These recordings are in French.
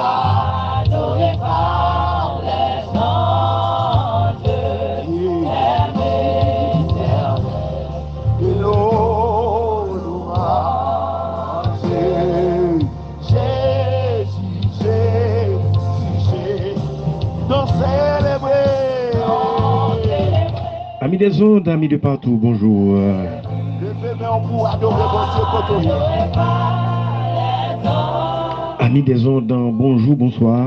adoré par les anges, aimé éternel, et l'eau Amis des ondes, amis de partout, bonjour. Amis des ondes, bonjour, bonsoir.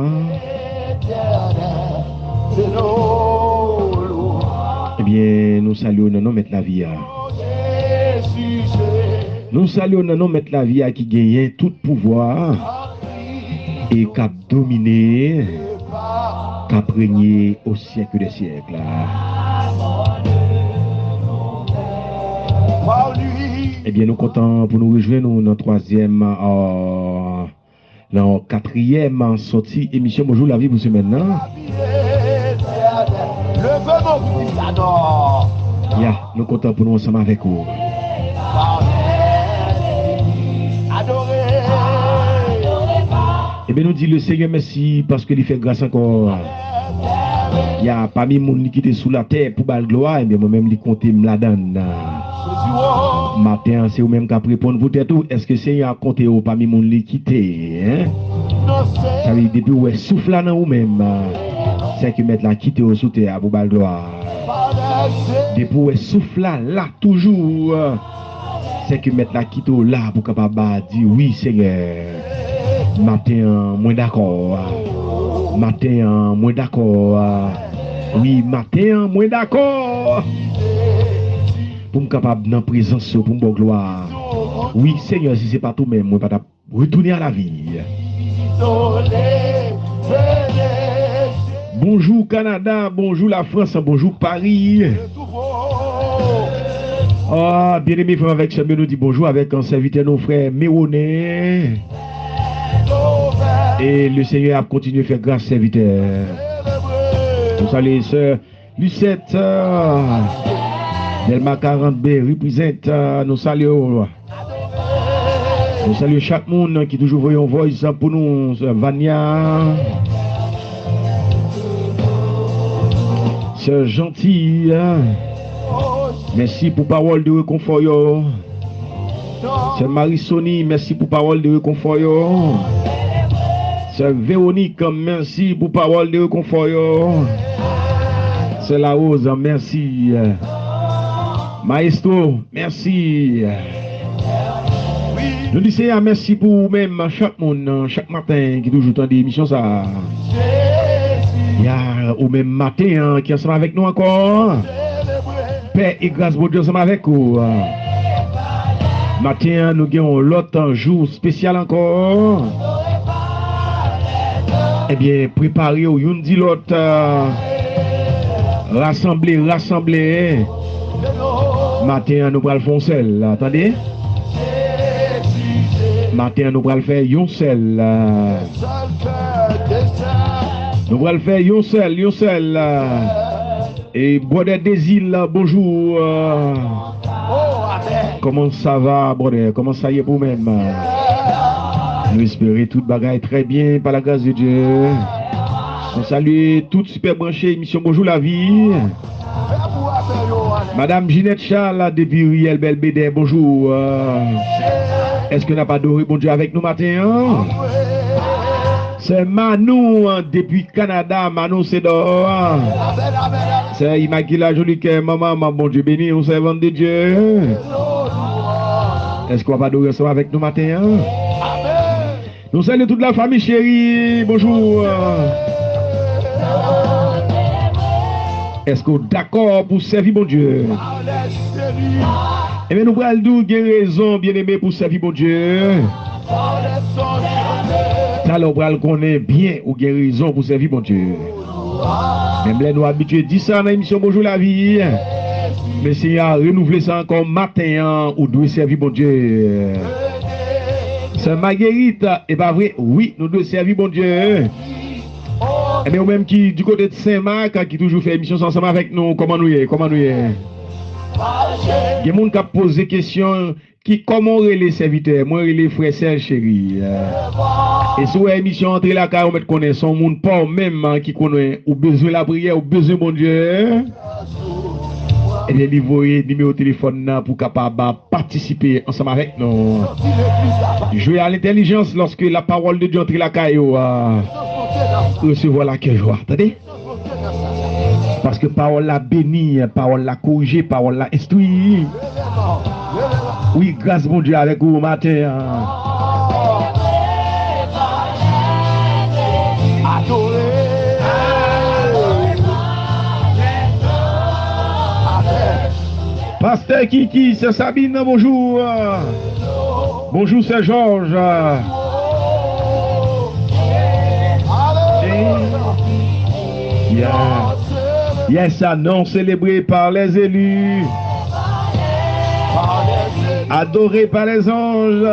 Eh bien, nous saluons non mettre la vie. Nous saluons non mettre la vie qui gagne tout pouvoir et qui a dominé, qui a régné au siècle des siècles. Eh bien, nous comptons pour nous rejoindre dans le troisième, dans le quatrième sortie émission Bonjour la vie pour ce maintenant. Yeah, nous comptons pour nous ensemble avec vous. Eh bien, nous disons le Seigneur merci parce qu'il fait grâce encore. Il y a parmi les gens qui étaient sous la terre pour la gloire, et bien moi-même, je compte la donne. Matin, c'est vous-même qui répondre pour tout. Est-ce que c'est à compter parmi les gens qui quitté? Ça veut dire depuis vous souffle dans vous-même, c'est que mettre la quitter au sous terre pour la gloire. Depuis vous souffle là toujours, c'est que mettre la quitter là pour capable dire oui Seigneur. Matin, moi d'accord. Matin, moi d'accord. Oui, matin, moi d'accord. Pour me capable dans la présence, pour me gloire. Oui, Seigneur, si ce n'est pas tout même, moi pas retourner à la vie. Bonjour Canada, bonjour la France, bonjour Paris. Ah, bien aimé frère avec ce nous dit bonjour avec un serviteur nos frères Méroné. Et le Seigneur a continué à faire grâce serviteur. Nous saluons sœur Lucette. Delma 40B représente, nous saluons. Nous saluons chaque monde qui toujours voyons voice pour nous, Vania. Sœur gentille. Merci pour parole de réconfort. Sœur Marie-Sony, merci pour parole de réconfort. Sœur Véronique, merci pour parole de réconfort. Sœur La Rose, merci. Maestro, merci. Nous disons merci pour vous-même, chaque monde, chaque matin qui toujours dans des émissions ça. Il y a au même matin qui est ensemble avec nous encore. Paix et grâce pour Dieu ensemble avec vous. Matin, nous avons l'autre jour spécial encore. Eh bien, préparez au une dit l'autre. Rassembler. Matin, nous allons faire un sel. Attendez. Matin, nous allons faire un sel. Nous allons faire un sel. Et Brother Desil, bonjour. Comment ça va, Brother? Comment ça y est pour vous-même? Nous espérons tout bagaille très bien par la grâce de Dieu. Nous saluons toutes super branchées émission Bonjour la vie. Madame Ginette Charles depuis Riel Belbédère, bonjour. Est-ce que n'a pas adoré bon Dieu avec nous matin? C'est Manou depuis Canada, Manou c'est dehors. C'est Immaculée Jolique, maman, bon Dieu béni, on servante de Dieu. Est-ce qu'on va pas adorer ça avec nous matin? Nous saluons toute la famille chérie, bonjour. Est-ce qu'on est d'accord pour servir mon Dieu? Eh bien, nous allons nous avoir raison, bien aimé, pour servir mon Dieu. Alors, nous allons connaître bien ou raison pour servir mon Dieu. Même là, nous habitués à dire ça dans l'émission Bonjour la vie. Mais si on a renouvelé ça encore matin, ou doit servir mon Dieu. C'est Marguerite, et pas vrai? Oui, nous devons servir mon Dieu. Et bien, même qui du côté de Saint-Marc, qui toujours fait émission ensemble avec nous, comment nous y est? Il y a des gens qui posent des questions, qui comment les serviteurs, moi les frères Serge chéri. Et sur l'émission entre la car on met connaît son monde pas même qui connaît ou besoin la prière ou besoin mon Dieu. Et les livrer numéro de téléphone là pour capable participer ensemble avec nous. Jouer à l'intelligence lorsque la parole de Dieu entre la caillou recevoir laquelle joie. Attendez? Parce que parole la béni, parole la corrigé, parole la instruit. Oui, grâce mon Dieu avec vous matin. Pasteur Kiki, c'est Sabine, bonjour. Bonjour, c'est Georges. Yeah. Yes, non célébré par les élus. Adoré par les anges.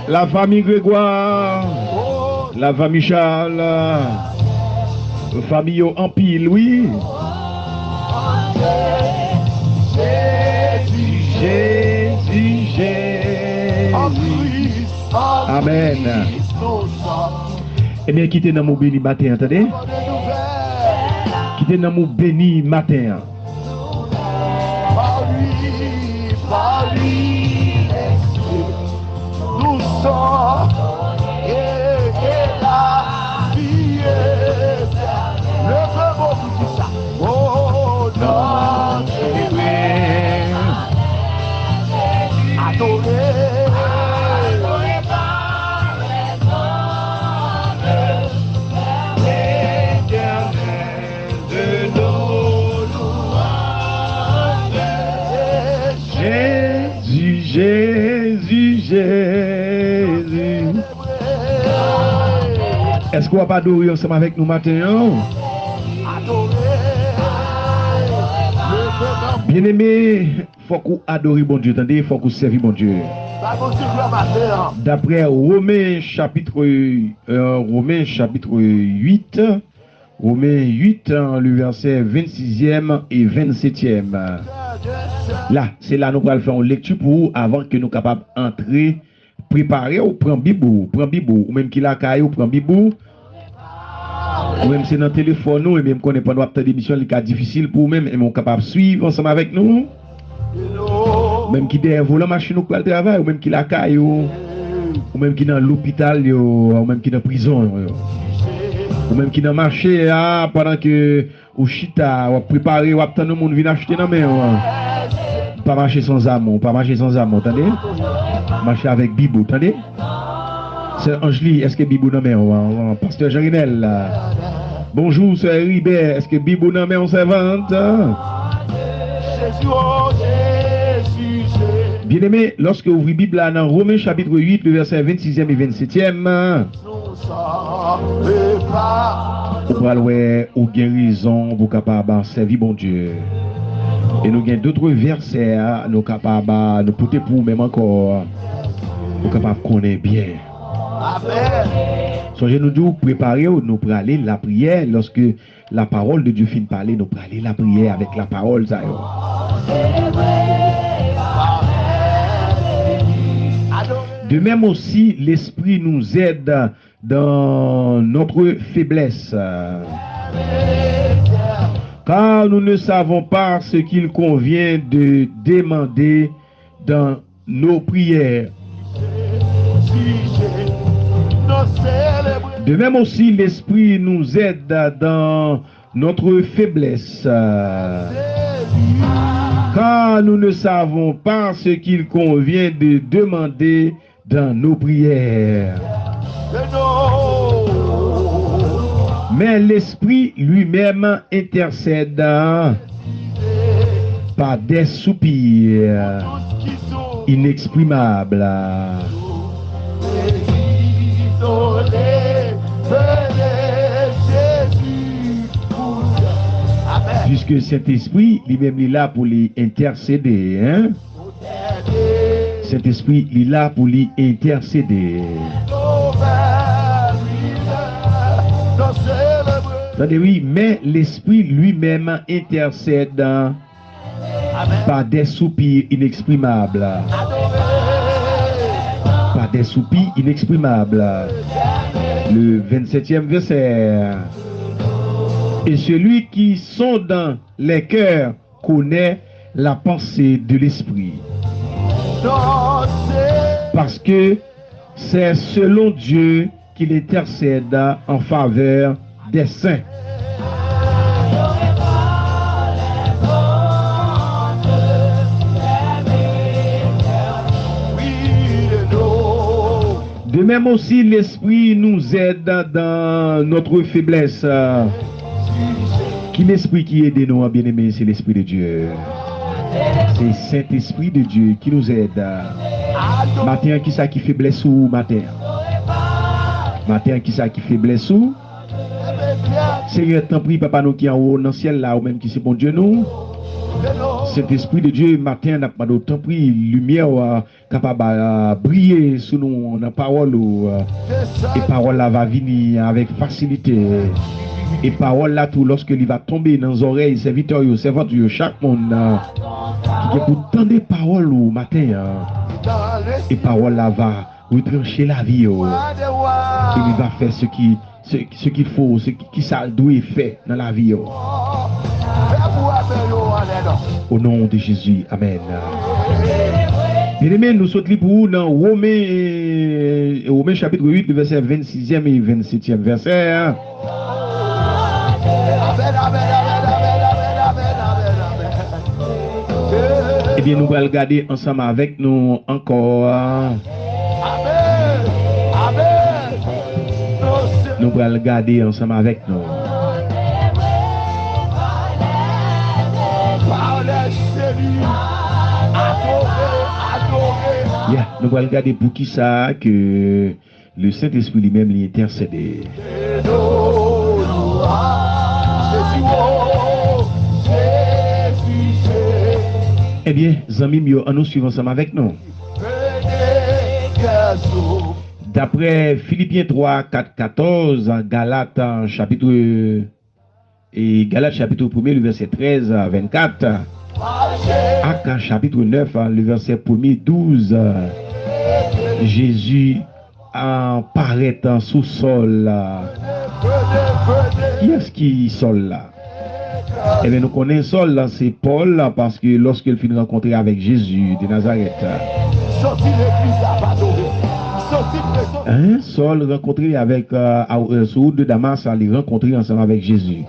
La famille Grégoire. La famille Charles. La famille Empile, oui. Jésus, Jésus. Amen. Eh bien, quittez dans mon béni matin, attendez. Quittez dans mon béni matin. Par lui, nous sommes et la vie est le feu beau pour ça. Oh, non, célébrer, adorer. Jésus, Jésus. Est-ce qu'on va pas adorer ensemble avec nous maintenant? Bien-aimé, il faut qu'on adore bon Dieu, attendez, il faut qu'on serve bon Dieu. D'après Romains chapitre 8, Romains 8, le verset 26e et 27e. Là, c'est là nous allons faire une lecture pour vous avant que nous capables d'entrer, préparer ou prendre Bible, ou même qu'il a caillé ou prendre Bible. Ou même c'est dans le téléphone, nous, et même qu'on n'est pas dans l'émission, il est difficile pour nous-mêmes, et nous sommes capables de suivre ensemble avec nous. Même qui est volant machine ou quoi travail, ou même qui la caille, ou même qui est dans l'hôpital, ou même qui est dans la prison, ou même qui est dans le marché, pendant que ou chita, ou préparer, ou attendre le monde vient acheter dans la main. Pas marcher sans amour, attendez? Marcher avec Bibou, attendez? Sœur Angélie, est-ce que Bibou dans la main? Pasteur Jean-Renel. Bonjour, Sœur Ribert, est-ce que Bibou dans la main, on servante? Bien aimé, lorsque vous ouvrez la Bible là, dans Romains chapitre 8, le verset 26e et 27e, vous pouvez ou guérison, vous capable de servir bon Dieu. Et nous avons d'autres versets, nous capables de porter pour même encore, nous capables de connaître bien. Songez nous dire préparer nous pour aller la prière lorsque la parole de Dieu finit de parler, nous pour aller la prière avec la parole. Ça, de même aussi, l'Esprit nous aide dans notre faiblesse. Car nous ne savons pas ce qu'il convient de demander dans nos prières. De même aussi, l'Esprit nous aide dans notre faiblesse. Car nous ne savons pas ce qu'il convient de demander dans nos prières. Mais l'Esprit lui-même intercède par des soupirs inexprimables. Puisque cet esprit, lui-même, il est là pour lui intercéder. Hein? Cet esprit, il est là pour lui intercéder. Attendez, oui, mais l'esprit lui-même intercède par des soupirs inexprimables. Par des soupirs inexprimables. Le 27e verset. Et celui qui sonde dans les cœurs connaît la pensée de l'esprit. Parce que c'est selon Dieu qu'il intercède en faveur des saints. De même aussi, l'Esprit nous aide dans notre faiblesse. Qui l'Esprit qui aide nous, bien-aimés, c'est l'Esprit de Dieu. C'est Saint-Esprit de Dieu qui nous aide. Matin, qui ça qui faiblesse ou matin? Matin, qui ça qui faiblesse ou? Seigneur, t'en prie, papa, nous qui en haut dans le ciel là, ou même qui c'est bon Dieu nous. Cet esprit de Dieu, matin, n'a pas d'autre pris, lumière capable de briller sous nous, dans la parole, et parole là va venir avec facilité. Et parole là, tout, lorsque il va tomber dans les oreilles, serviteurs, servantes, chaque monde qui est pour tant de paroles au matin, et parole là va retrancher la vie, et il va faire ce qu'il faut, ce qui ça doit faire dans la vie. Au nom de Jésus, amen. Bien-aimés, nous sommes pour vous dans Romains chapitre 8, le verset 26e et 27e verset. Eh bien, nous allons regarder ensemble avec nous encore. Nous allons regarder ensemble avec nous. Yeah, nous allons regarder pour qui ça que le Saint-Esprit lui-même l'y intercédé. Eh bien, amis, en nous suivons ensemble avec nous. D'après Philippiens 3, 4, 14, Galates chapitre 1er, le verset 13 à 24. Actes chapitre 9, le verset 1er, 12. Jésus apparaît en sous-sol. Qui est-ce qui sol là? Eh bien, nous connaissons Saul là, c'est Paul là, parce que lorsqu'il finit de rencontrer avec Jésus de Nazareth. Saul rencontré avec sur route de Damas, il rencontré ensemble avec Jésus.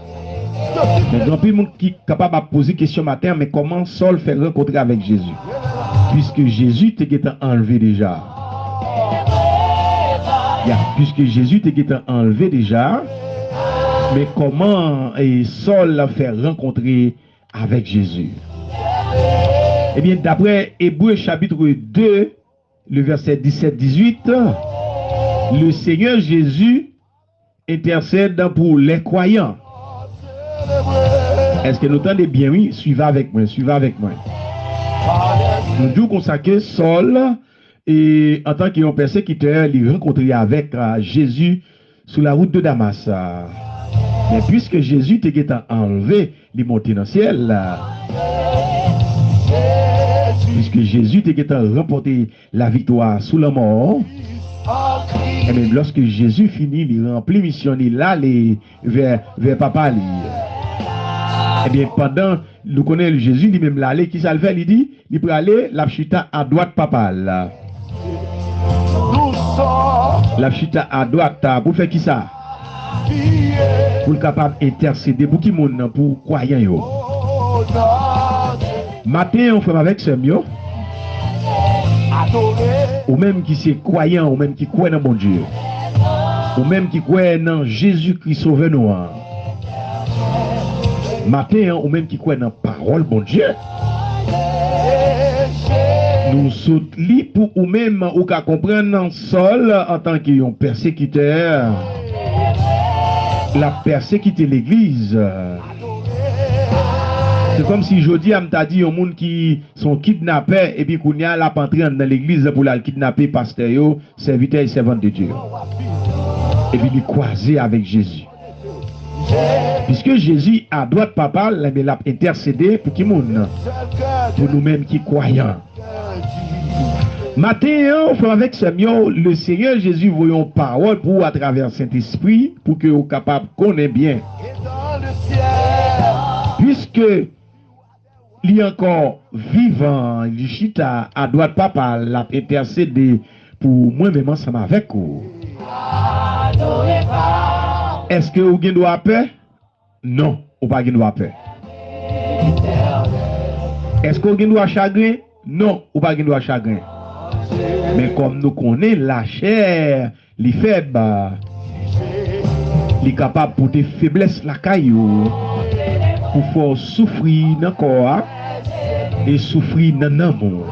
Mais il y a plus de monde qui est capable de poser question matin, mais comment Saul fait rencontrer avec Jésus? Puisque Jésus t'est enlevé déjà. Puisque Jésus t'est enlevé déjà. Mais comment Saul l'a fait rencontrer avec Jésus? Eh bien, d'après Hébreux chapitre 2, le verset 17-18, le Seigneur Jésus intercède pour les croyants. Est-ce que nous entendez bien? Oui, suivez avec moi, suivez avec moi. Nous disons qu'on sait que Saul, et en tant qu'un persécuteur, il est rencontré avec Jésus sur la route de Damas. Mais puisque Jésus t'est enlevé, il est monté dans le ciel. Puisque Jésus t'est remporté la victoire sous la mort. Et même lorsque Jésus finit, il remplit mission, il allait vers papa. Eh bien, pendant, nous connaissons Jésus, il même l'aller, qui ça le fait, il dit, il peut aller, la chita à droite papa. La chita à droite, pour faire qui ça? Pour le capable d'intercéder pour qui monde pour croyants. Matin, on fait avec ce mieux. Ou même qui c'est croyant, ou même qui croit dans mon Dieu. Ou même qui croit dans Jésus-Christ sauveur nous. Matin, ou même qui croit dans la parole, bon Dieu. Nous sommes pour ou même ou qu'à comprendre dans Saul en tant qu'un persécuteur. La persécuter l'église. C'est comme si je dis à m'ta dit au monde qui sont kidnappés et puis qu'on y a la entrée dans l'église pour la kidnapper pasteur, serviteur et servante de Dieu. Et puis il croisé avec Jésus. Puisque Jésus à droite papa, il a intercédé pour qui monde. pour nous-mêmes qui croyons. Matin, frère avec Samuel, le Seigneur Jésus voyons parole pour à travers Saint-Esprit pour que vous capable connaître bien. Puisque il est encore vivant, il chita à droite papa l'a intercédé pour moi-même ensemble avec vous. Est-ce que vous avez droit à paix? Non, vous n'avez pas droit à paix. Est-ce que vous avez droit à chagrin? Non, vous n'avez pas droit à chagrin. Mais comme nous connaissons la chair, les faibles, les capables pour des faiblesses la caillou, pour faire souffrir dans le corps et souffrir dans l'amour.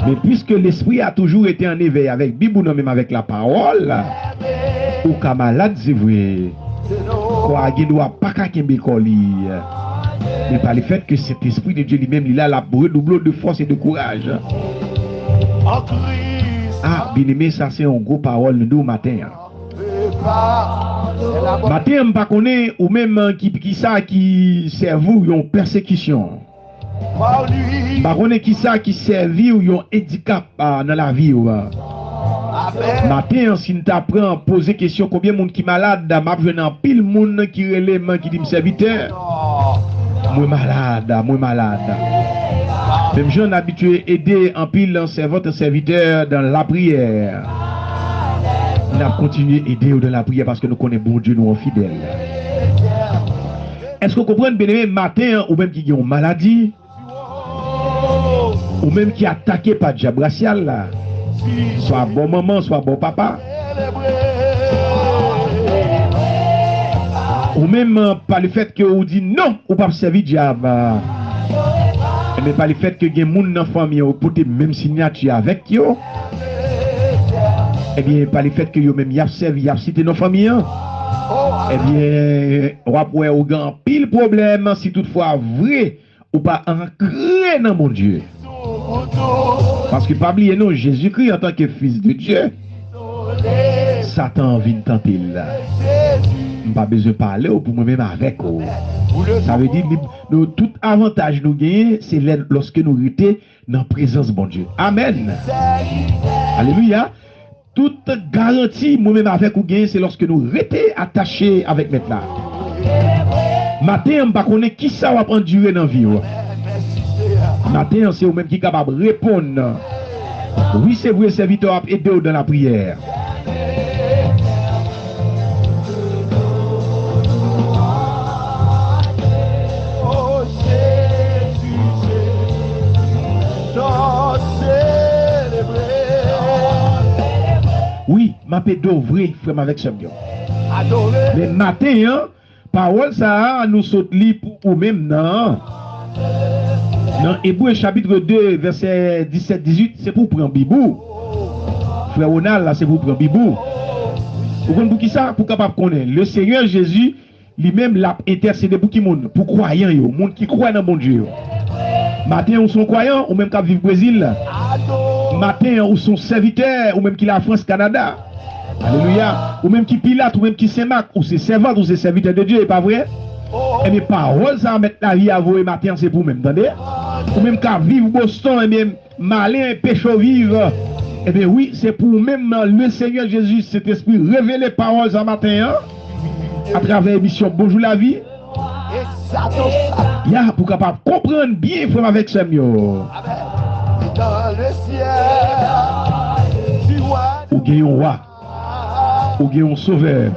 Mais puisque l'esprit a toujours été en éveil avec Bible, non même avec la parole, ou qu'à malade, c'est vrai, quoi, il ne doit pas qu'à mais par le fait que cet esprit de Dieu lui-même, il a la redoublée de force et de courage. Ah, bien aimé, ça c'est une grosse parole nous matin. Matin, je ne connais pas ou même qui servent une persécution. Je ne connais pas qui servent un handicap dans la vie. Matin, si tu apprends à poser question combien de monde qui est malade, je vais pile monde qui relève qui dit serviteur. Moi malade. Même gens habitués à aider en pile votre serviteur dans la prière. On a continué à aider dans la prière parce que nous connaissons bon Dieu, nous sommes fidèles. Est-ce que vous comprenez bien aimé matin ou même qui ont une maladie ou même qui est attaqué par le diable racial, soit bon maman, soit bon papa, ou même par le fait que vous dites non, ou pas servir diable, mais par le fait que les gens dans la famille ont porté même signature avec eux, et bien par le fait que vous même y a servi, y a cité nos familles, et bien on va pouvoir avoir pile problème si toutefois vrai ou pas ancré dans mon Dieu. Parce que pas oublier non, Jésus-Christ en tant que fils de Dieu, Satan a envie de tenter là. Pas besoin de parler pour moi-même avec vous. Ça veut dire que tout avantage nous gagnons, c'est lorsque nous sommes dans la présence de bon Dieu. Amen. Alléluia. Toute garantie, moi-même avec vous gagnons, c'est lorsque nous sommes attachés avec maintenant. Matin, je ne sais pas qui ça va endurer dans la vie. Matin, c'est vous-même qui est capable de répondre. Oui, c'est vous, serviteur, aider dans la prière. Oui, ma paix d'ouvrir, frère, avec ce mieux. Mais matin, hein, parole ça, nous saute pour même, non. Dans Hébreux chapitre 2, verset 17-18, c'est pour prendre Bibou. Frère Ronald, là, c'est pour prendre Bibou. Vous comprenez pour qui ça? Pour capable connaître. Le Seigneur Jésus, lui-même, l'a intercédé pour qui monde? Pour croyants, yo. Monde qui croit dans mon Dieu. Matin, ou sont croyants, ou même qui vivent au Brésil. Matin, ou sont serviteurs, ou même qui la France, Canada. Alléluia. Ou même qui Pilate, ou même qui Saint-Marc, ou c'est servant, ou c'est serviteur de Dieu, et pas vrai? Et mes paroles, ça mettre la vie à vous et matin, c'est pour même, attendez? Ou même qu'à vivre Boston, et bien malin, pécho vivre. Eh bien oui, c'est pour même le Seigneur Jésus, cet esprit, révéler paroles ce matin, hein, à travers l'émission Bonjour la vie. Ya, pour capable comprendre bien, frère, avec ce mieux. Dans le ciel, ou gagne un roi, ou gagne un sauveur,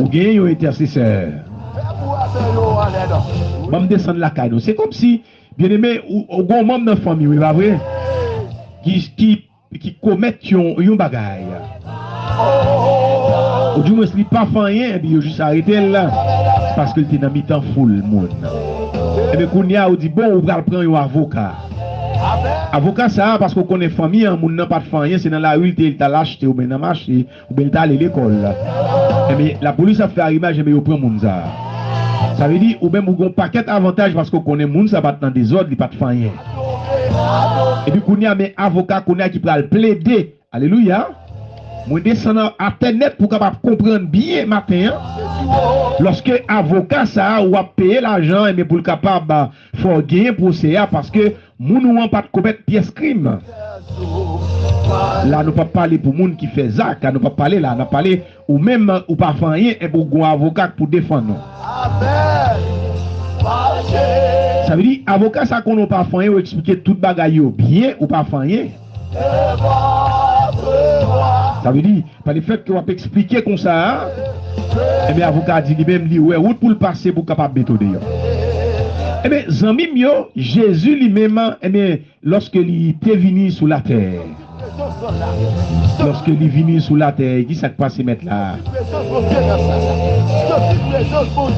ou gagne un intercesseur. Je vais descendre la caille. C'est comme si, bien aimé, au bon membre de la famille, oui, pas vrai, qui commettent un bagaille. Ou du moins, il n'est pas fait rien, il a juste arrêté là, parce qu'il était dans mi-temps full monde. Et bien, quand il a dit, bon, on va prendre un avocat. Avocat, ça, parce qu'on connaît famille, on n'a pas de famille, c'est dans la rue, il t'a l'acheté, ou bien dans le marché, ou bien il t'a allé à l'école. Mais la police a fait arrivage, mais il prend mon ça. Ça veut dire, ou même, on a un paquet d'avantages parce qu'on connaît moun, ça va dans des ordres, il n'y a pas de famille. Et puis, qu'on a un avocat qui peut plaider. Alléluia. Moi, descendant à internet pour capable comprendre bien matin. Lorsque avocat ça ou a payé l'argent mais pour le capable faut gagner procès parce que moun ou pas commettre pièce crime. Là nous pas parler pour moun qui fait ça, nous pas parler là, nous parler ou même ou pas faire rien et pour un avocat pour défendre. Ça veut dire avocat ça qu'on n'a pas fait ou expliquer toute bagaille bien ou pas faire rien. Ça veut dire par le fait qu'on va expliquer comme ça. Eh bien, avocat dit lui-même, ouais, route pour le passer pour capable méthode. Eh bien, zami mio, Jésus lui-même, eh bien, lorsque il était venu sur la terre, lorsque il est venu sur la terre, qui s'est passé mettre là?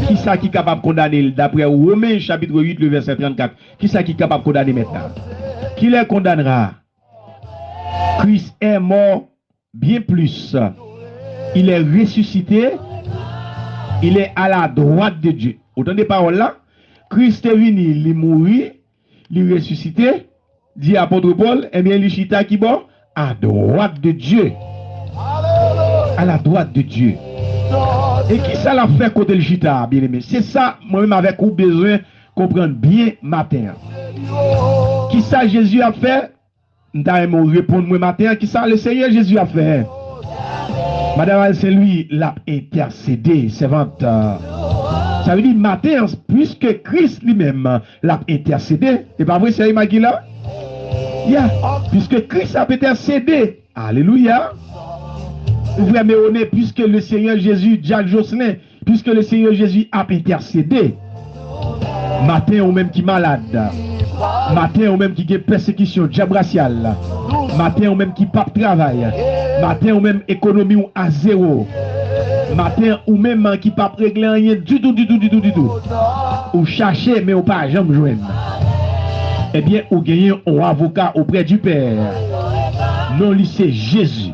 Qui ça qui est capable de condamner, d'après Romains chapitre 8, le verset 34, qui ça qui est capable de condamner maintenant? Qui les condamnera? Christ est mort bien plus. Il est ressuscité. Il est à la droite de Dieu. Autant des paroles là, Christ est venu, il est mort, il est ressuscité, dit apôtre Paul, et bien il chita qui bon à droite de Dieu. À la droite de Dieu. Et qui ça l'a fait côté le chita, bien aimé? C'est ça, moi-même avec vous besoin comprendre bien matin. Qui ça Jésus a fait? Nous allons répondre moi matin, qui ça le Seigneur Jésus a fait? Madame, c'est lui l'a intercédé, servante. Ça veut dire matin, puisque Christ lui-même l'a intercédé. C'est pas vrai, c'est Magui là? Yeah. Puisque Christ a intercédé. Alléluia. Ouvrez mes honnêtes, puisque le Seigneur Jésus, Jacques Josselin, puisque le Seigneur Jésus a intercédé. Matin, ou même qui malade. Matin, ou même qui a persécution, diable racial. Matin, ou même qui pas travail. Matin, ou même économie ou à zéro. Matin, ou même qui pas régler rien du tout. Ou chercher, mais ou pas jamais joindre. Eh bien, ou gagner un avocat auprès du Père. Non, lycée Jésus.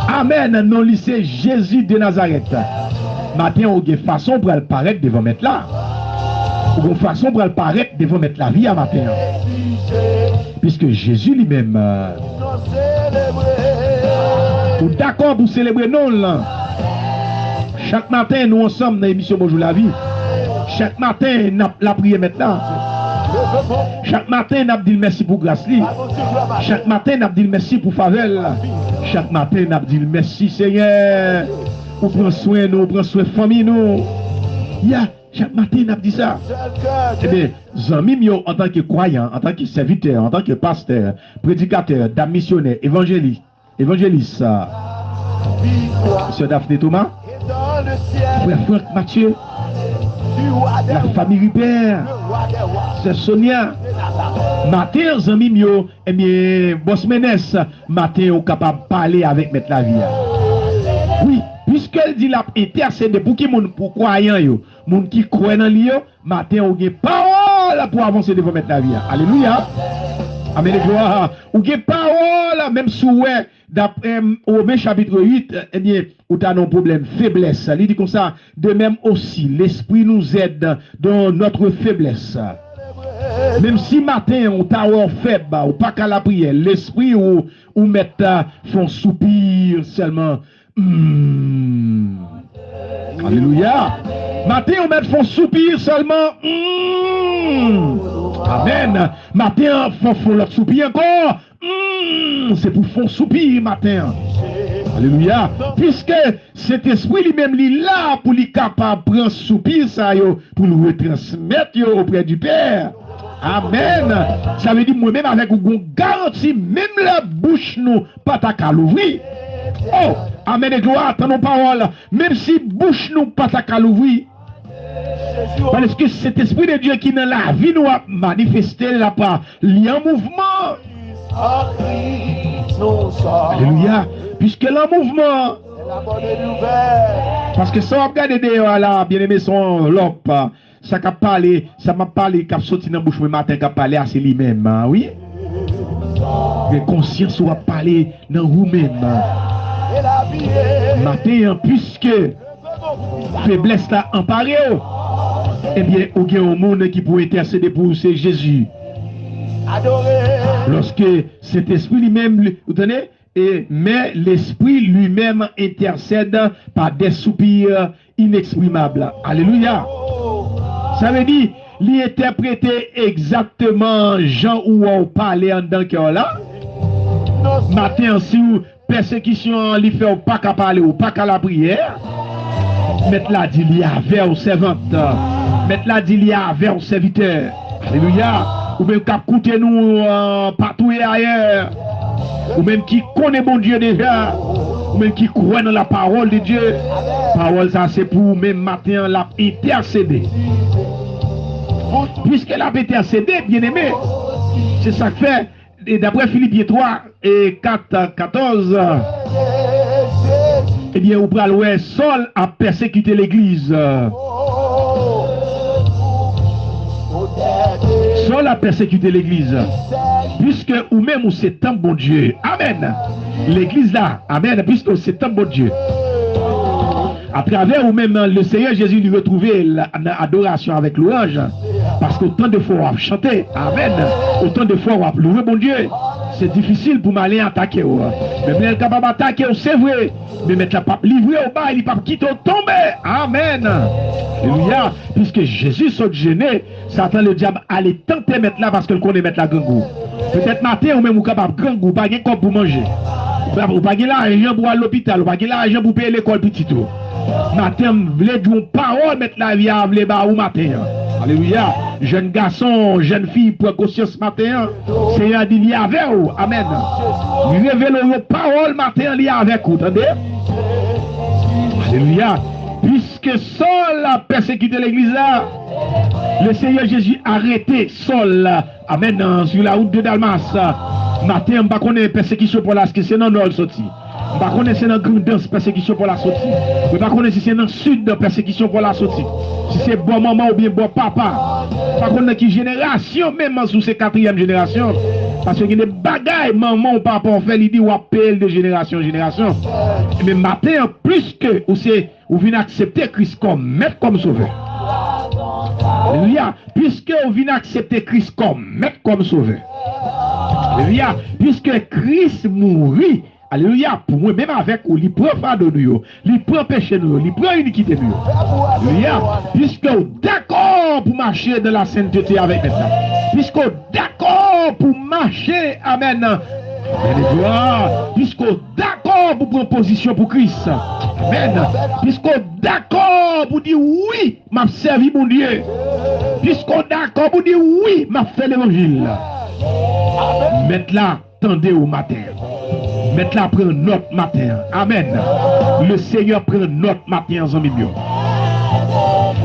Amen, non, lycée Jésus de Nazareth. Matin, ou gagne façon pour le paraître devant mettre là. Ou une façon pour le paraître devant mettre la vie à matin. Puisque Jésus lui-même. Ou d'accord pour célébrer non là. Chaque matin, nous ensemble dans l'émission Bonjour la vie. Chaque matin, nous la prière maintenant. Chaque matin, nous dit merci pour grâce. Chaque matin, nous dit merci pour faveur. Chaque matin, nous dit merci Seigneur. Ou prend soin nous, prend soin famille nous. Yeah. Chaque matin, nous dit ça. Eh bien, amis mio, en tant que croyant, en tant que serviteur, en tant que pasteur, prédicateur, dame missionnaire, évangéliste, Monsieur Daphné Thomas, frère Franck Mathieu, la famille Rupert, c'est Sonia. Matin, amis mio, eh bien, Boss Ménès, matin, on est capable de parler avec Maître Lavia. Oui, puisqu'elle dit la intercédé pour qui moun pour croyant yo, moun qui croit dans lui, matin, on a parole pour avancer devant Maître Lavia. Alléluia. Amen, gloire. Ou a parole, même sous d'après Romains chapitre 8, eh bien, ou t'as un problème, faiblesse. Il dit comme ça, de même aussi, l'esprit nous aide dans notre faiblesse. Même si matin, on t'a faible, ou pas qu'à la prière, l'esprit ou mettre font soupir seulement. Alléluia. Matin, on met font soupir seulement. Amen. Matin, font l'autre soupir encore. C'est pour font soupir matin. Alléluia. Puisque cet esprit lui-même, il est là pour lui capable de prendre soupir ça, pour le retransmettre auprès du Père. Amen. Ça veut dire moi-même avec une garantie, même la bouche nous pas qu'à l'ouvrir. Oh, amen et gloire, dans nos paroles, même si bouche nous pas qu'à l'ouvrir. Parce que cet esprit de Dieu qui dans la vie nous a manifesté là pas, il y a un mouvement. Alléluia. Puisque le mouvement. Parce que ça on regarde dehors là, bien aimé son l'op. Ça m'a parlé, qu'a sorti dans bouche le matin, qu'a parlé à c'est lui-même, oui. Mais conscience va parler dans vous-même. Matin, puisque faiblesse t'a emparé, eh bien, il y a un monde qui peut intercéder pour c'est Jésus. Lorsque cet esprit lui-même, vous tenez, mais l'esprit lui-même intercède par des soupirs inexprimable. Alléluia. Ça veut dire, il interpréter exactement Jean ou on parlait en dedans cœur là. Matin, si vous persécution, il fait pas qu'à parler ou pas qu'à la prière. Mettre là, dit il y avait aux servantes. Mettre là, dit il y avait aux serviteurs. Alléluia. Ou même qu'à coûter nous partout et ailleurs. Ou même qui connaît bon Dieu déjà. Ou même qui croit dans la parole de Dieu. Parole ça c'est pour même matin l'a intercédé. Puisque l'a intercédé, bien aimé. C'est ça que fait. Et d'après Philippiens 3 et 14, eh bien, vous prenez ouais, Saul a persécuté l'église. Saul a persécuté l'église. Puisque ou même où c'est un bon Dieu. Amen. L'église là, amen, puisque c'est un bon Dieu. À travers ou même le Seigneur Jésus lui retrouvait l'adoration avec louange. Parce qu'autant de fois on a chanté, amen. Autant de fois on a loué bon Dieu. C'est difficile pour m'aller attaquer. Mais elle est capable d'attaquer, c'est vrai. Mais mettre la pape livrée au bas, il n'est pas quitter au tomber. Amen. Alléluia. Puisque Jésus s'est gêné, Satan le diable allait tenter mettre là parce qu'il connaît mettre la gangou. Peut-être matin ou même ou capable gangou, pas de quoi pour manger. Ou pas de l'argent pour aller à l'hôpital, ou pas de l'argent pour payer l'école petit tout. Matin, vous voulez dire une parole, mettre la vie à vous bas ou matin. Alléluia. Jeune garçon, jeune fille, pour conscience matin. Seigneur dit, il y avec vous. Amen. Révélez vos paroles matin, il y avec vous. Attendez? Alléluia. Puisque Saul a persécuté l'église là, le Seigneur Jésus a arrêté Saul. Amen. Sur la route de Dalmas. Matin, on ne connaît pas persécution pour la c'est dans le nord sorti. On ne connaît pas c'est dans grande persécution pour la sortie. On ne connaît pas si c'est dans le sud de persécution pour la sortie. Si c'est bon maman ou bien bon papa. Par contre, qui génération, même sous ces 4e génération. Parce qu'il y a des bagailles, maman ou papa, on fait l'idée ou appelle de génération en génération. Mais matin, plus que vous venez accepter Christ comme maître, comme sauveur. Alléluia. Puisque vous venez accepter Christ comme maître, comme sauveur. Alléluia. Puisque Christ mourit. Alléluia. Pour moi, même avec vous, il prend fardeau de nous, il prend péché de nous, il prend iniquité de nous. Alléluia. Puisque vous d'accord pour marcher dans la sainteté avec nous. Puisque vous d'accord pour marcher, amen. Alléluia. Puisque vous d'accord pour prendre position pour Christ. Amen. Puisque vous d'accord pour dire oui, m'a servi mon Dieu. Puisque vous d'accord pour dire oui, m'a fait l'évangile. Mettez là, tendez au matin. Mettez là, prendre note matin. Amen. Le Seigneur prend note matin en milieu.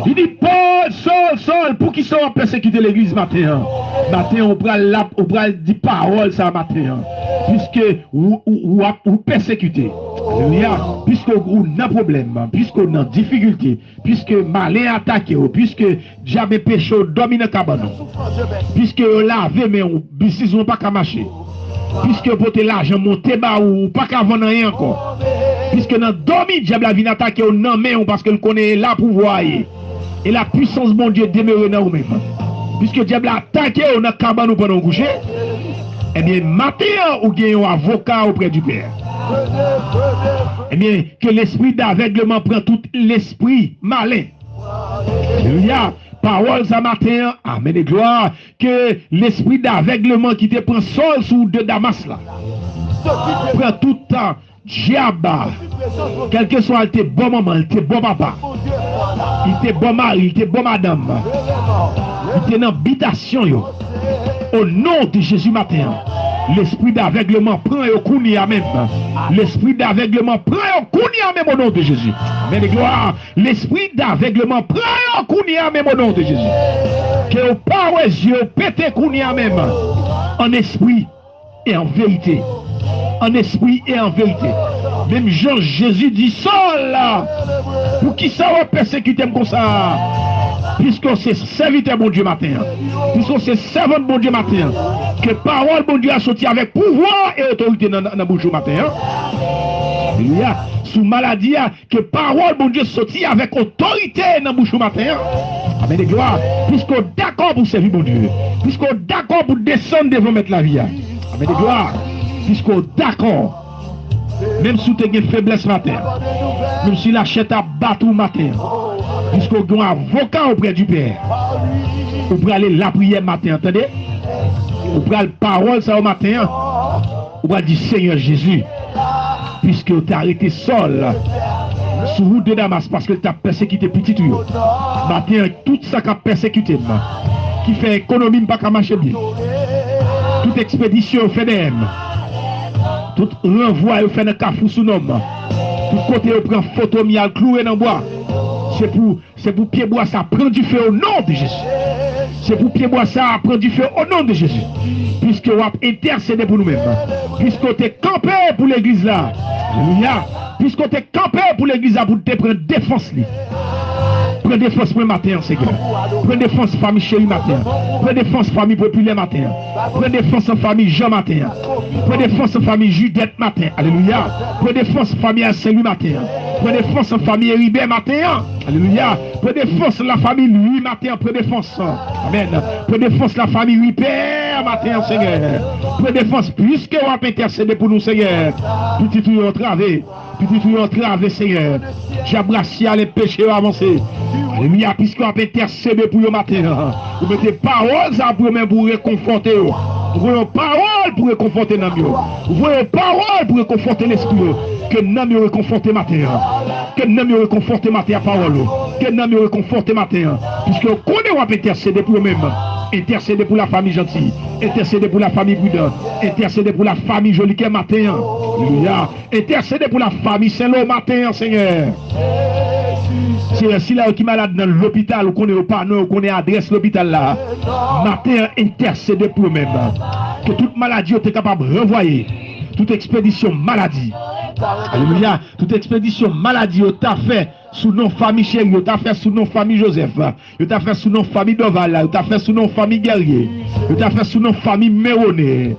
Il dit, Paul, Saul, pour qui sont persécuter l'église matin? Matin, on prend dire parole ça matin. Puisque vous persécutez. Puisque vous avez un problème, puisque vous avez une difficulté, puisque malin attaqué, puisque jamais péché domine le cabanon, puisque vous lavez, mais vous ne pas qu'à marcher, puisque vous avez l'argent monté bas ou pas qu'à vendre rien encore, puisque dans le diable vient attaquer, vous non mais parce que vous connaissez la pouvoir et la puissance de mon Dieu demeure dans vous-même. Puisque le diable a attaqué, on a cabanon pendant coucher, eh bien, matin, vous avez un avocat auprès du Père. Eh bien, que l'esprit d'aveuglement prend tout l'esprit malin. Alléluia. Parole ça matin, amen et gloire, que l'esprit d'aveuglement qui te prend sol sous de Damas là, prend tout le temps, diable, quel que soit, il était bon maman, il était bon papa, il était bon mari, il était bon madame, il était dans l'habitation, au nom de Jésus matin. L'esprit d'aveuglement prend au kounia même. L'esprit d'aveuglement prend au kounia même au nom de Jésus. Amen et gloire. L'esprit d'aveuglement prend au kounia même au nom de Jésus. Que au pas aux yeux pété kounia même. En esprit et en vérité. En esprit et en vérité. Même Jean Jésus dit Saul là. Pour qui ça va persécuter comme ça? Puisqu'on s'est serviteur bon Dieu matin, puisqu'on s'est servant bon Dieu matin, que parole bon Dieu a sorti avec pouvoir et autorité dans la bouche matin. Alléluia. Sous maladie, que parole bon Dieu sorti avec autorité dans la bouche matin. Amen et gloire. Puisqu'on est d'accord pour servir bon Dieu, puisqu'on est d'accord pour descendre devant mettre la vie. Amen et gloire. Puisqu'on est d'accord Même si tu as une faiblesse matin, même si la chatte a battu matin, puisqu'on a un avocat auprès du Père, on peut aller la prière matin, entendez? On peut aller parole ça au matin, on va dire Seigneur Jésus, puisque tu as arrêté seul sur route de Damas parce que tu as persécuté petit tout. Matin, tout ça qui a persécuté, qui fait économie, pas qu'à marcher bien. Toute expédition fait des tout renvoi au fait un cafou sous nom. Tout côté on prend photo mial cloué dans bois. C'est pour pied bois ça prend du feu au nom de Jésus. C'est pour pied bois ça prend du feu au nom de Jésus. Puisque on a intercédé pour nous-mêmes. Puisque tu es campé pour l'église là. Alléluia. Puisque tu es campé pour l'église là pour te prendre défense. Prends défense pour le matin, Seigneur. Prends défense famille chérie matin. Prends défense famille populaire matin. Prends défense famille Jean matin. Prends défense famille Judette matin. Alléluia. Prends défense famille Saint-Louis matin. Prends défense famille Héribert matin. Alléluia. Prends défense la famille Louis matin. Prends défense. Amen. Prends défense la famille Louis Père matin, Seigneur. Prends défense puisque on a intercédé pour nous, Seigneur. Petit tout entravé. Petit tout entravé, Seigneur. J'abrasse les péchés avancés. Alléluia, puisqu'on a intercédé pour le matin. Vous mettez parole ça pour même pour réconforter. Vous voyez parole pour réconforter Namio. Vous voyez parole pour réconforter l'esprit. Que Namio réconforte matin. Que Namio réconforte matin parole. Que Namio réconforte matin. Puisque on connaît on a intercédé pour eux-mêmes. Intercéder pour la famille gentille, intercéder pour la famille prudente, intercéder pour la famille jolie qui matin. Alléluia. Intercéder pour la famille Saint-Lô matin, Seigneur. C'est si là qui est malade dans l'hôpital, ou qu'on est au panneau, ou qu'on est adresse l'hôpital là. Matin, intercéder pour eux-mêmes. Que toute maladie est capable de renvoyer. Toute expédition maladie. Alléluia. Toute expédition maladie, t'a fait sous nos familles chérie, t'a fait sous nos familles Joseph, t'a fait sous nos familles Doval, t'a fait sous nos familles Guerrier, t'a fait sous nos familles Méroné.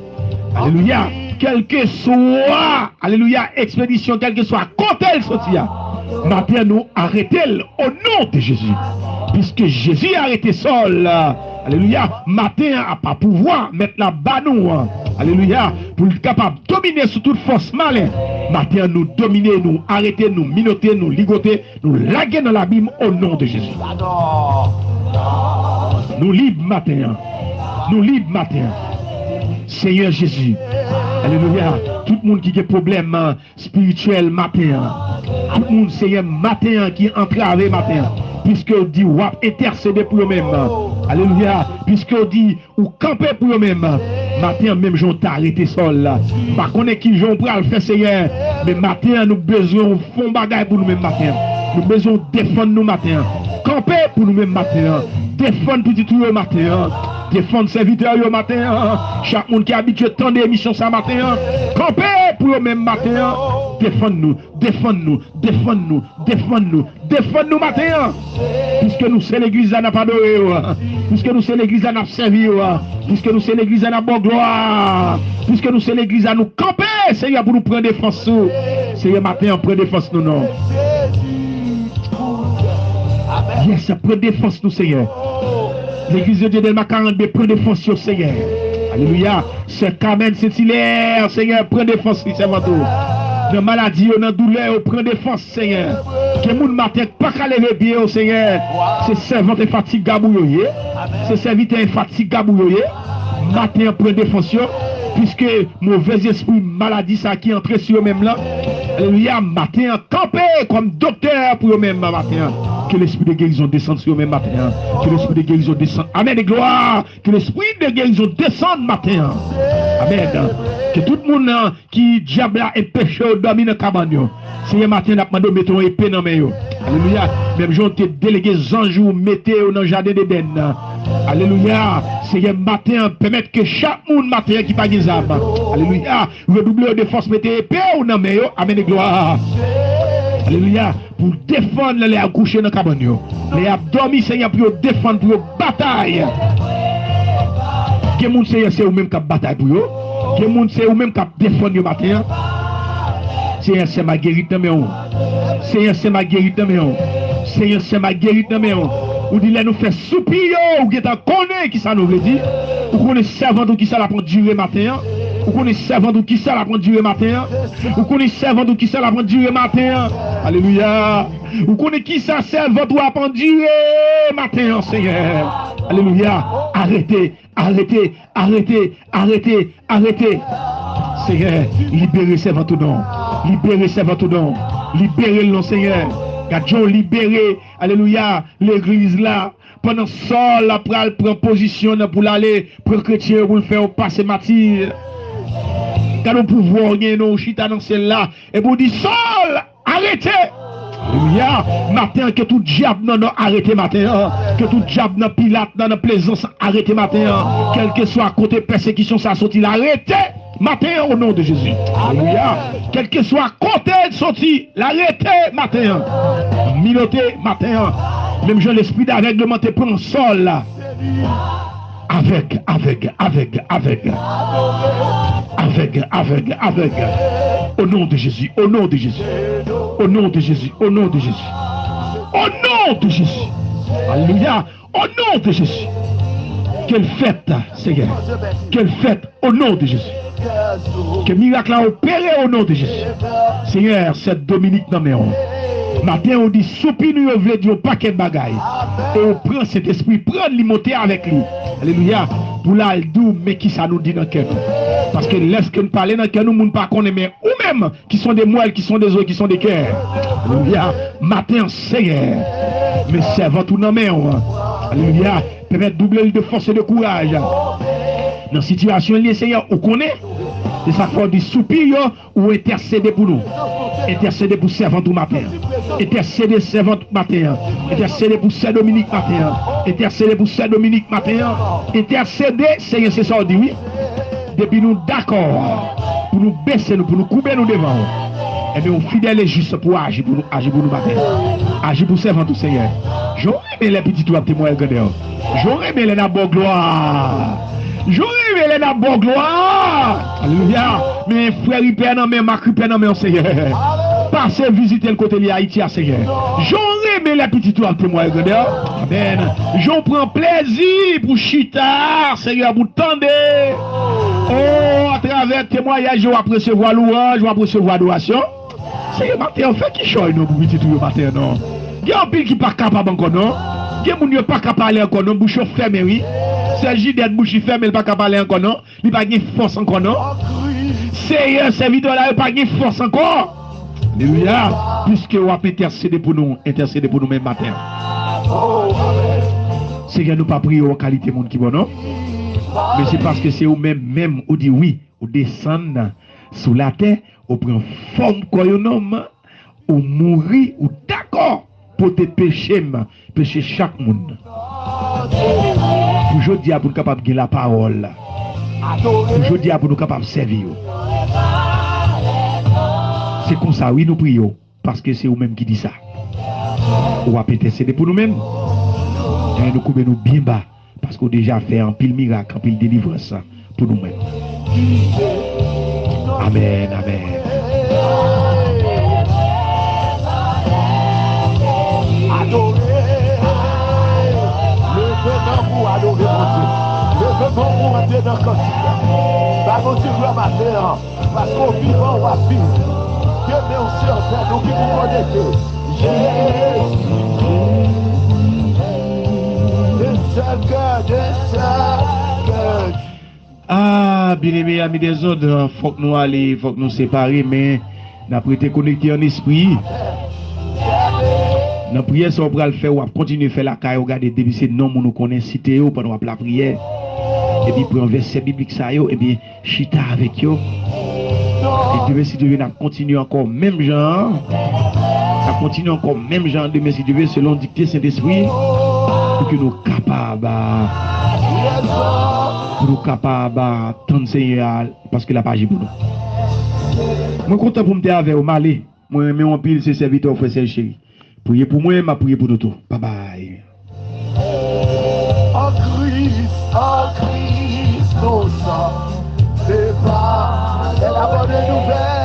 Alléluia. Quel que soit, alléluia, expédition, quel que soit, quand elle sortira, matin nous arrêtons au nom de Jésus. Puisque Jésus a arrêté seul. Alléluia. Matin a pas pouvoir mettre la bas nous. Alléluia. Pour être capable de dominer sur toute force malin. Matin nous dominer, nous arrêter, nous minoter, nous ligoter, nous laguer dans l'abîme au nom de Jésus. Nous libres matin. Nous libres matin. Seigneur Jésus. Alléluia. Tout le monde qui a des problèmes spirituels matin. Tout le monde, Seigneur, matin qui est entravé matin. Puisque on dit, ou intercéder pour eux-mêmes. Alléluia. Puisque on dit, ou camper pour eux-mêmes. Matin, même j'en t'ai arrêté seul là. Par contre, qui j'en prends le faire, Seigneur. Mais matin, nous besoin de fond bagaille pour nous-mêmes matin. Nous besoin de défendre nous matin. Camper pour nous-mêmes matin. Défendre petit tout le matin. Défendre serviteurs le matin. Chaque monde qui est habitué de tendre l'émission ça matin. Camper pour le même matin. Défendre-nous, défendre-nous, défendre-nous, défendre-nous, défendre-nous matin. Puisque nous c'est l'église à n'a pas adoré. Puisque nous c'est l'église à n'a servi. Puisque nous c'est l'église à n'a pas gloire. Puisque nous c'est l'église à nous camper. Seigneur pour nous prendre défense. Seigneur matin prendre défense nous non. Yes, prends défense nous Seigneur. L'église de Dieu de ma 42 prend défense au Seigneur. Alléluia. C'est Carmen Saint-Hilaire, Seigneur, prend défense, c'est votre tour. Dans maladie, dans douleur, prend défense, Seigneur. Que moun matin, pas qu'à lever bien au Seigneur. C'est servante et fatigue gabouillé. C'est serviteur et fatigue gabouillé. Matin, prend défense. Puisque mauvais esprit, maladie, ça qui entre sur eux-mêmes là. Alléluia. Matin, campé comme docteur pour eux-mêmes, matin. Que l'esprit de guérison descende sur eux-mêmes matin. Que l'esprit de guérison descende. Amen et gloire. Que l'esprit de guérison descende matin. Amen. Que tout le monde qui diable et péché dormi dans le cabane. Seigneur matin, n'a pas demandé de mettre une épée dans les mains. Alléluia. Même gens te délégué anges ou mettez dans le jardin d'Éden. Alléluia. Seigneur matin, permettre que chaque monde matin qui pas des âmes. Alléluia. Redoubler de force, mettez épée ou dans les mains. Amen et gloire. Alléluia. Pour défendre les accouchés dans le cabane. Les abdomis, Seigneur, pour défendre, pour bataille. Que monde Seigneur, c'est vous-même qui bataille pour eux. Que monde c'est vous-même qui défendre le matin. Seigneur, c'est ma guérite dans mes mains. Seigneur, c'est ma guérite dans mes mains. Seigneur, c'est ma guérite dans mes mains. Ou dit, là, nous fait soupir, ou qui est en connaît qui ça nous veut dire. Ou qu'on est servant, ou qui ça la pour durer matin. Ou qu'on est servant ou qui ça la prend durer matin. Ou qu'on est servant ou qui ça la prend durer matin. Alléluia. Ou qu'on est qui ça servant ou la prend durer matin, Seigneur. Alléluia. Arrêtez, arrêtez, arrêtez, arrêtez, arrêtez. Seigneur, libérez servant tout nom. Libérez servant tout nom. Libérez le nom, Seigneur. Gadjon libéré, alléluia, l'église là. Pendant ça, la pral prend position pour l'aller, pour le chrétien, pour le faire passer matin. Quand le pouvoir est non, chita dans celle-là, et vous dites, Sol, arrêtez! Alléluia, matin, que tout diable non, arrêtez matin, que tout diable non, Pilate non, plaisance, arrêtez matin, quel que soit côté persécution, ça sorti, arrêtez! Matin au nom de Jésus. Alléluia. Quel que soit côté sorti, l'arrêtez matin. Miloté matin. Même Jean l'esprit d'aveuglement te prend sol là. Avec. Au nom de Jésus. Au nom de Jésus. Au nom de Jésus. Au nom de Jésus. Au nom de Jésus. Alléluia. Au nom de Jésus. Quelle fête, Seigneur. Quelle fête au nom de Jésus. Que miracle a opéré au nom de Jésus. Seigneur, c'est Dominique Naméon. Matin, on dit soupir, nous veut dire un paquet de bagailles. Et on prend cet esprit, prend l'immoté avec lui. Alléluia. Pour la doux, mais qui ça nous dit dans le cœur. Parce que laisse que nous parlons dans le cœur, nous ne pas connaître, mais ou même qui sont des moelles, qui sont des os, qui sont des cœurs. Alléluia. Matin, Seigneur. Mais servant tout Naméon. Alléluia. Permettre doubler de force et de courage. Dans la situation, les Seigneur, on connaît. C'est ça qu'on dit soupir ou intercéder pour nous. Intercéder pour servant tout matin. Intercéder servant tout matin. Intercéder pour Saint Dominique matin. Intercéder pour Saint Dominique matin. Intercéder, Seigneur, c'est ça on dit oui. Depuis nous d'accord pour nous baisser, pour nous couper nous devant. Et bien, on fidèle et juste pour agir pour nous matin. Agir pour servant tout Seigneur. J'aurais aimé les petits toits témoins gardeurs. J'aurais aimé les nabos gloire. J'aurais aimé la bonne gloire. Alléluia. Mais frère, il perd dans mes marques, il perd dans mes Seigneur. Passez visiter le côté de Haïti, Seigneur. J'aurais aimé la petite toile témoin. Amen. J'en prends plaisir pour chita, Seigneur, pour tendre. Oh, à travers témoignage, je vais recevoir louange, je vais recevoir adoration. Seigneur, matin, on fait qui choisit nous pour petit tout matin, non? Il y a un pile qui n'est pas capable encore, non? Il y a un qui n'est pas capable d'aller encore, non? Bouche fermée, oui. C'est J.D. bouche fermée, il n'est pas capable d'aller encore, non? Il n'a pas de force encore, non? Seigneur, serviteur là, il n'a pas de force encore. Alléluia. Puisque vous avez intercédé pour nous même matin. Seigneur, nous pas prier en qualité monde qui bon, non? Mais c'est parce que c'est vous-même, vous dit oui, vous descendez sous la terre, vous prenez forme comme un homme, vous mourir, ou d'accord pour te pécher chaque monde. Pour dire pour nous capable de la parole. Pour dire pour nous capable de servir. C'est comme ça, oui, nous prions, parce que c'est vous-même qui dit ça. On va intercéder pour nous-mêmes. Et nous coupons nous bien bas, parce qu'on a déjà fait un pile miracle, un pile délivrance pour nous-mêmes. Amen, amen. Adorez mon Dieu. Levez ton pour entrer dans le quotidien. Par mon Dieu, gloire matin, parce qu'on vivant, on va vivre. Dieu met au ciel, c'est nous qui vous connectons. Jésus, ah, bien aimé, amis des autres, faut que nous allions, faut que nous séparer, mais nous avons été connectés en esprit. Dans la prière, si on va le faire, on va continuer à faire la caille, regarder depuis ces noms nous connaissons cité pendant la prière. Et puis, pour un verset biblique, ça, et bien, chita avec eux. Et Dieu, si Dieu veut, continuer encore même genre. Ça continue encore même genre de si Dieu veut, selon dictée Saint-Esprit. Pour que nous capables. Pour nous capables d'entendre Seigneur, parce que la page est pour nous. Moi, content pour me dire avec vous, Malé. Moi, mais on pile, c'est serviteur, frère Serge chéri. Priez pour moi, m'a prié pour nous tous. Bye bye. En Christ, nos sang, c'est pas la bonne nouvelle.